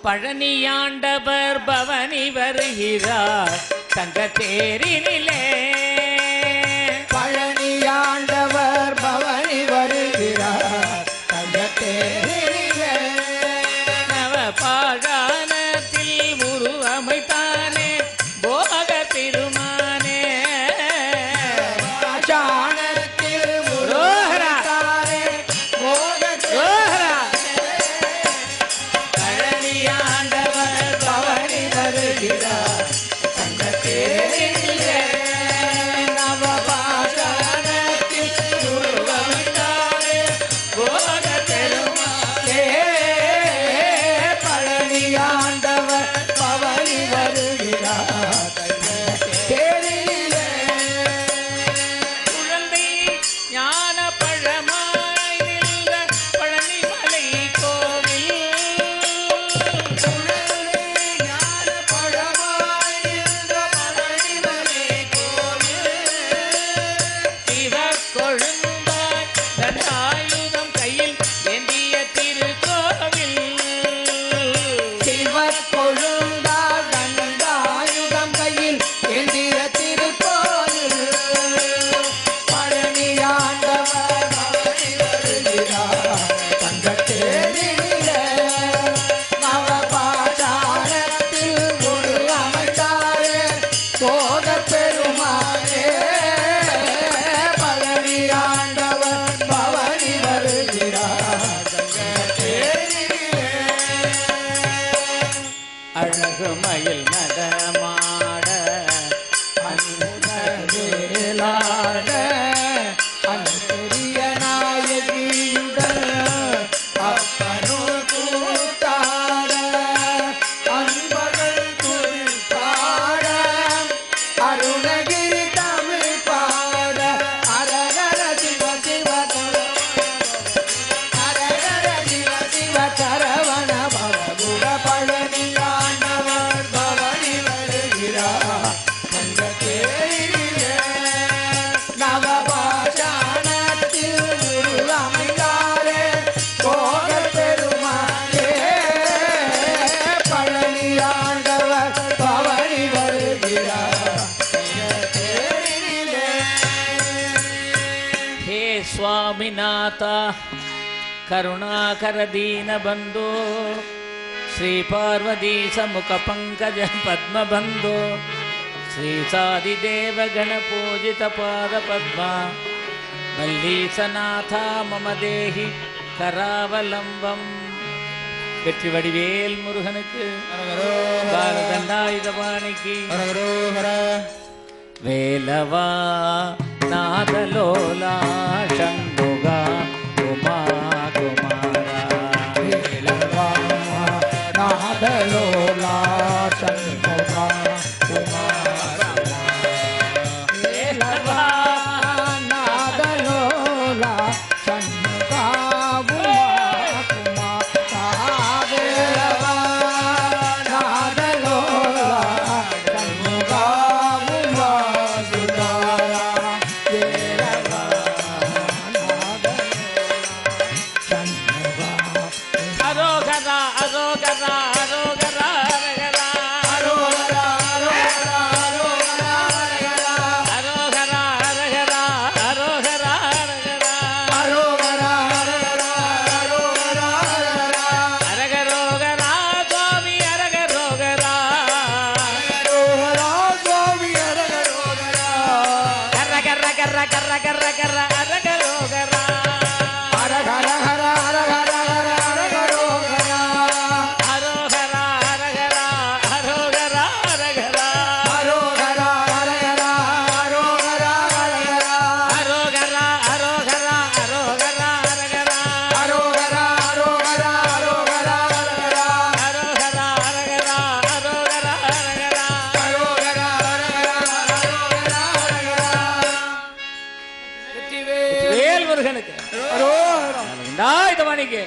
பழனியாண்டவர் பவனி வருகிறார் தங்கத்தேரினிலே. பழனியாண்டவர் பவனி வருகிறார் தங்கத்தேரினிலே. நவ பாகானத்தில் உருவமைத்தானே போக பெருமானே. பாஷாணத்தில் உருவமைத்தானே போக பழனியாண்டவர் பவனி வருகிறார் தங்கத்தேரினிலே. நவ பாஷாணத்தில் உருவமைத்தானே போக பெருமானே. பழனியாண்டவர் பவனி வருகிறார் தங்கத்தேரினிலே. குழந்தை ஞான பழமாய் நின்ற பழனிமலை கோவில். ஞான பழமாய் நின்ற பழனிமலை கோவில். சிவக்கொழுந்தாய் தன்னாயுதம் கையில் ஏந்திய திருக்கோவில். சிவக்கொழுந்தா தண்டாயுதம் கையில் ஏந்திய திருக்கோவில். பழனியாண்டவர் பவனி வருகிறார் தங்கத்தேரினிலே. நவபாஷாணத்தில் உருவமைத்தாரே போக பெருமானே. பழனியாண்டவர் பவனி வருகிறார் தங்கத்தேரினிலே. அழகு மயில் நடமாட வேலாட அன்பெரிய நாயகியுடன் அப்பனோர் கூத்தாட அன்பர்கள் குறிப்பாட அருணகிரி தமிழ் பாட அரகர சிவ சிவ அரகர சிவ சிவ சரவண பவகுர. பழனியாண்டவர் பவனி வருகிறார் தங்கத்தேரினிலே. நவபாஷாணத்தில் உருவமைத்தாரே போக பெருமானே. பழனியாண்டவர் பவனி வருகிறார் தங்கத்தேரினிலே. ஹே சுவாமிநாத கருணாகர தீனபந்தோ ஸ்ரீ பார்வதி சமுக பங்கஜ பத்மபந்தோ ஸ்ரீ சாதிதேவ கணபூஜித பாத பத்மா மல்லீசநாத மம தேஹி கராவலம்பம். வெற்றி வடிவேல் முருகனுக்கு, பாரதண்டாயுதபாணிக்கு வேலவா நாதலோலா சண்முகா உமா குமாரா. வேலவா நாதலோலா சண்முகா குமாரா. வேலவா நாதலோலா சண்முகா குமாரா. வேலவா நாதலோலா சண்முகா குமாரா. வேலவா நாதலோலா சண்முகா. அரோகரா அரோகரா அரோகரா அரகரா அரோகரா அரகரா அரோகரா அரகரோகரா சுவாமி அரகரோகரா கர்ர கர்ர கர்ர கர்ர கர்ர கர்ர அரகரோகரா அரோகரா அரகரா அரோகரா அரகரா அரோகரா அரோகரா அரோகரா அரோகரா அரகரா அரோகரா அரகரா அரோகரா அரகரா. வெற்றிவேல் முருகனுக்கு, இதாயுதபாணிக்கு.